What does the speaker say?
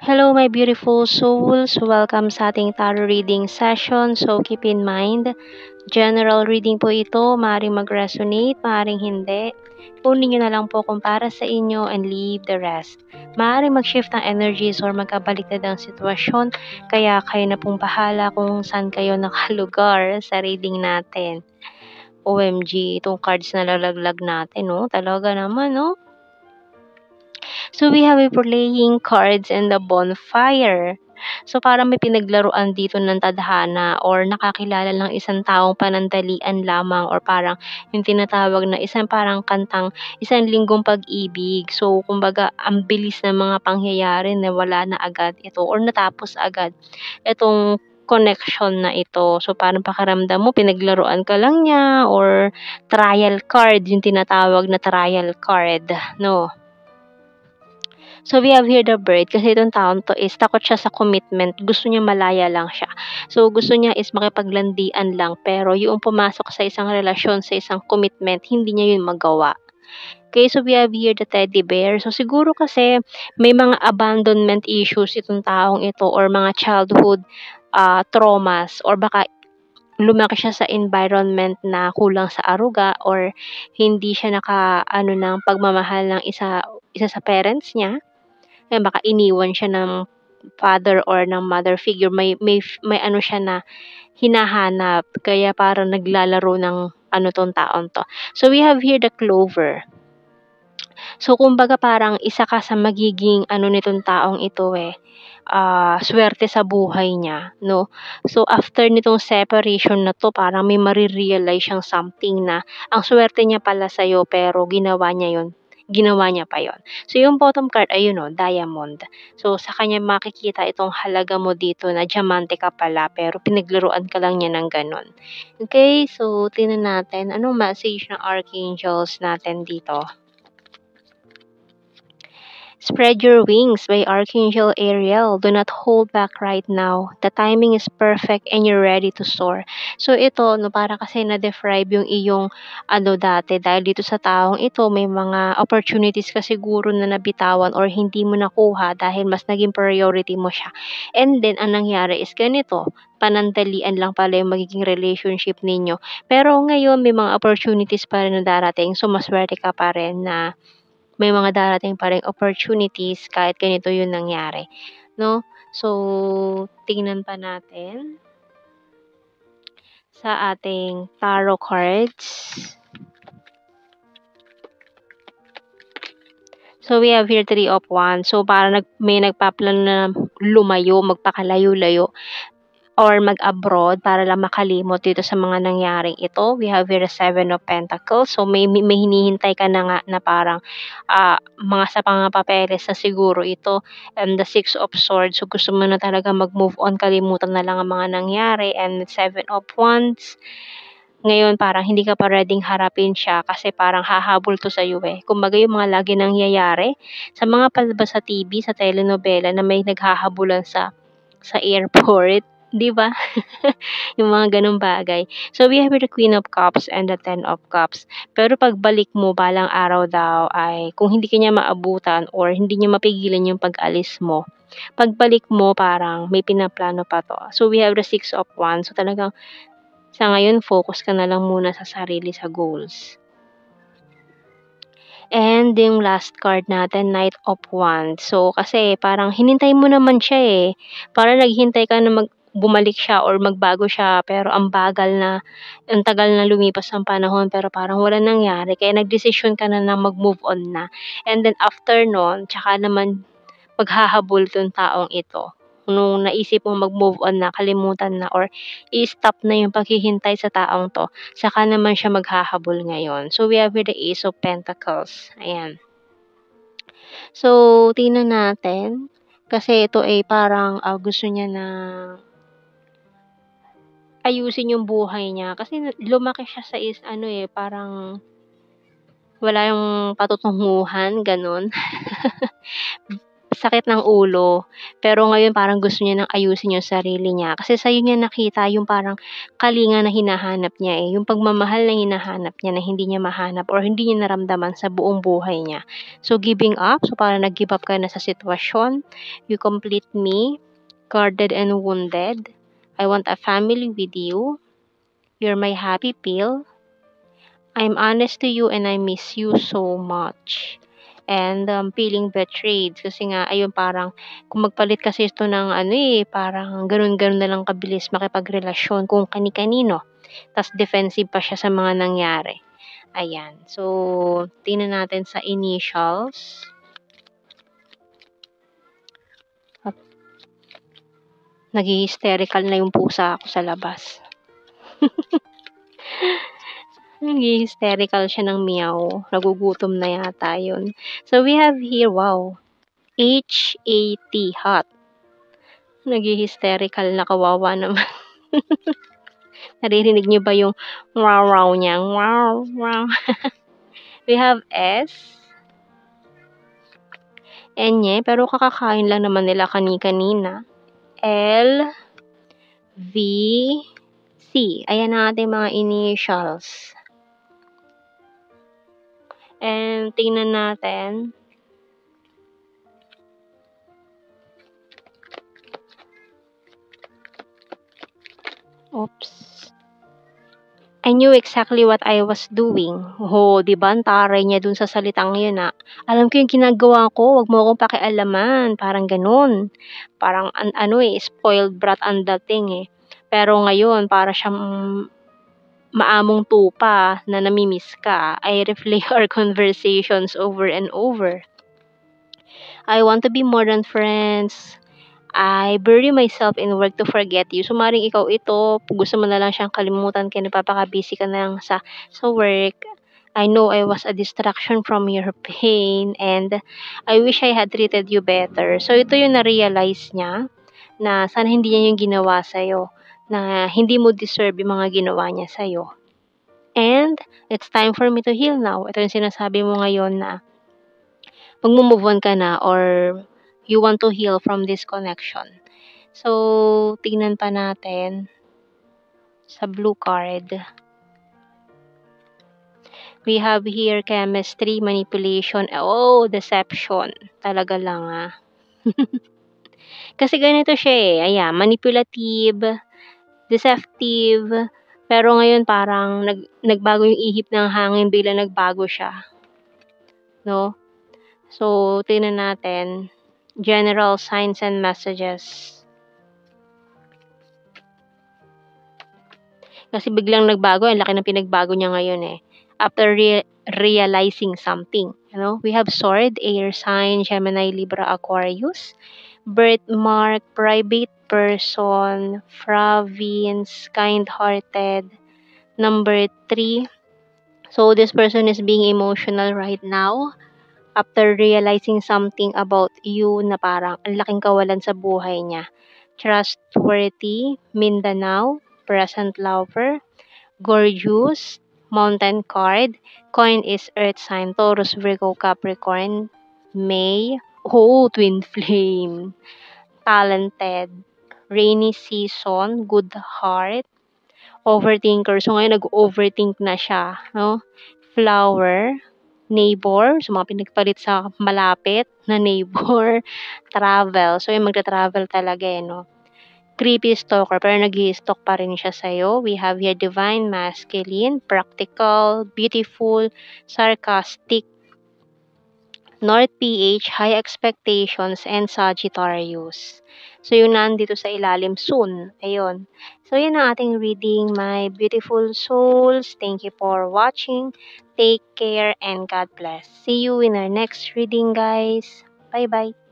Hello, my beautiful souls. Welcome sa ating tarot reading session. So, keep in mind, general reading po ito. Maaaring mag-resonate, maaaring hindi. Kunin nyo na lang po kung para sa inyo and leave the rest. Maaaring mag-shift ang energies or magkabaliktad ang sitwasyon. Kaya kayo na pong bahala kung saan kayo nakalugar sa reading natin. OMG, itong cards na lalaglag natin, no? Talaga naman, no? So, we have a playing cards and the bonfire. So, parang may pinaglaruan dito ng tadhana or nakakilala ng isang taong panandalian lamang or parang yung tinatawag na isang parang kantang isang linggong pag-ibig. So, kumbaga, ang bilis ng mga pangyayari na wala na agad ito or natapos agad itong connection na ito. So, parang pakiramdam mo, pinaglaruan ka lang niya or trial card, yung tinatawag na trial card, no? So, we have here the bird kasi itong taon to is takot siya sa commitment. Gusto niya malaya lang siya. So, gusto niya is makipaglandian lang. Pero yung pumasok sa isang relasyon, sa isang commitment, hindi niya yun magawa. Okay, so we have here the teddy bear. So, siguro kasi may mga abandonment issues itong taong ito or mga childhood traumas or baka lumaki siya sa environment na kulang sa aruga or hindi siya ng pagmamahal ng isa sa parents niya. Kaya baka iniwan siya ng father or ng mother figure. May ano siya na hinahanap. Kaya parang naglalaro ng tong taon to. So, we have here the clover. So, kumbaga parang isa ka sa magiging nitong taong ito swerte sa buhay niya, no? So, after nitong separation na to, parang may marirealize siyang something na ang swerte niya pala sa'yo pero ginawa niya pa yon. So, yung bottom card ay diamond. So, sa kanya makikita itong halaga mo dito na diamante ka pala pero pinaglaruan ka lang niya ng ganon. Okay, so tingnan natin anong message ng archangels natin dito. Spread your wings by Archangel Ariel. Do not hold back right now. The timing is perfect and you're ready to soar. So ito, para kasi na-deprive yung iyong dati dahil dito sa taong ito, may mga opportunities ka siguro na nabitawan or hindi mo nakuha dahil mas naging priority mo siya. And then, ang nangyari is ganito, panandalian lang pala yung magiging relationship ninyo. Pero ngayon, may mga opportunities pa rin na darating. So, maswerte ka pa rin na may mga darating pa ring opportunities kahit ganito yung nangyari, no? So, tingnan pa natin sa ating tarot cards. So, we have here 3 of Wands. So, parang may nagpaplano na lumayo, magpakalayo-layo or mag-abroad para lang makalimot dito sa mga nangyaring ito. We have here the 7 of Pentacles. So, may hinihintay ka na nga na parang mga sa mga papeles na siguro ito. And the 6 of Swords. So, gusto mo na talaga mag-move on. Kalimutan na lang ang mga nangyari. And the 7 of Wands. Ngayon, parang hindi ka pa ready harapin siya kasi parang hahabol to sa'yo eh. Kumbaga yung mga lagi nangyayari sa mga palabas sa TV, sa telenovela na may naghahabulan sa airport. 'Di ba? Yung mga gano'ng bagay. So, we have the Queen of Cups and the Ten of Cups. Pero pagbalik mo balang araw daw ay kung hindi ka niya maabutan or hindi niya mapigilan yung pag-alis mo, pagbalik mo parang may pinaplano pa 'to. So, we have the Six of Wands. So, talagang sa ngayon focus ka na lang muna sa sarili, sa goals. And yung last card natin, Knight of Wands. So, kasi parang hinintay mo naman siya eh. Parang naghintay ka na bumalik siya or magbago siya pero ang tagal na lumipas ang panahon pero parang wala nangyari kaya nagdesisyon ka na mag-move on na. And then after nun, tsaka naman maghahabol tong taong ito. Nung naisip mo mag-move on na, kalimutan na or i-stop na yung paghihintay sa taong to, saka naman siya maghahabol ngayon. So, we have here the Ace of Pentacles. Ayan. So, tingnan natin. Kasi ito ay parang gusto niya na ayusin yung buhay niya. Kasi lumaki siya sa parang wala yung patutunguhan, ganun. sakit ng ulo. Pero ngayon parang gusto niya ng ayusin yung sarili niya. Kasi sa'yo niya nakita yung parang kalinga na hinahanap niya eh. Yung pagmamahal na hinahanap niya na hindi niya mahanap or hindi niya naramdaman sa buong buhay niya. So, giving up. So, parang nag-give up ka na sa sitwasyon. You complete me, guarded and wounded. I want a family with you. You're my happy pill. I'm honest to you and I miss you so much. And feeling betrayed kasi nga ayun parang kung magpalit kasi ito ng ano eh, parang ganun-ganun na lang kabilis makipagrelasyon kung kani-kanino. Tas defensive pa siya sa mga nangyari. Ayan. So, tingnan natin sa initials. Nag-hysterical na yung pusa ako sa labas. Nag-hysterical siya ng meow. Nagugutom na yata yun. So, we have here, wow, HAT, hot. Nag-hysterical na kawawa naman. Naririnig niyo ba yung wow niya? Wow, wow. We have S. Enye, pero kakakain lang naman nila kani-kanina. L, V, C. Ayan ang ating mga initials. And tingnan natin. Oops. I knew exactly what I was doing. Oh, 'di ba? Ang taray niya dun sa salitang 'yun, Alam ko yung ginagawa ko, 'wag mo akong pakialaman, parang gano'n. Parang ano, spoiled brat ang dating, eh. Pero ngayon para siyang maamong tupa na nami-miss ka. I replay our conversations over and over. I want to be more than friends. I bury myself in work to forget you. So, maring ikaw ito, gusto mo na lang siyang kalimutan kaya napapaka-busy ka na lang sa work. I know I was a distraction from your pain and I wish I had treated you better. So, ito yung na-realize niya na sana hindi niya yung ginawa sa'yo, na hindi mo deserve yung mga ginawa niya sa'yo. And it's time for me to heal now. Ito yung sinasabi mo ngayon na magmo-move on ka na or you want to heal from this connection. So, tingnan pa natin sa blue card. We have here chemistry, manipulation, deception. Talaga lang Kasi ganito siya eh. Ayan, manipulative, deceptive, pero ngayon parang nagbago yung ihip ng hangin, bigla nagbago siya. No? So, tingnan natin. General signs and messages. Kasi biglang nagbago, ang laki ng pinagbago niya ngayon eh. After realizing something, we have sword, air sign, Gemini, Libra, Aquarius, birthmark, private person, province, kind-hearted, number 3. So this person is being emotional right now after realizing something about you na parang ang laking kawalan sa buhay niya. Trustworthy, Mindanao, present lover, gorgeous, mountain card, coin is earth sign, Taurus, Virgo, Capricorn, May, twin flame, talented, rainy season, good heart, overthinker. So ngayon nag-overthink na siya, no? Flower, neighbor, so mga pinagpalit sa malapit na neighbor, travel. So yung magta-travel talaga no? Creepy stalker, pero nag-i-stalk pa rin siya sa'yo. We have here divine masculine, practical, beautiful, sarcastic, North PH, high expectations, and Sagittarius. So, yung nandito sa ilalim soon. Ayun. So, yun ang ating reading, my beautiful souls. Thank you for watching. Take care and God bless. See you in our next reading, guys. Bye-bye.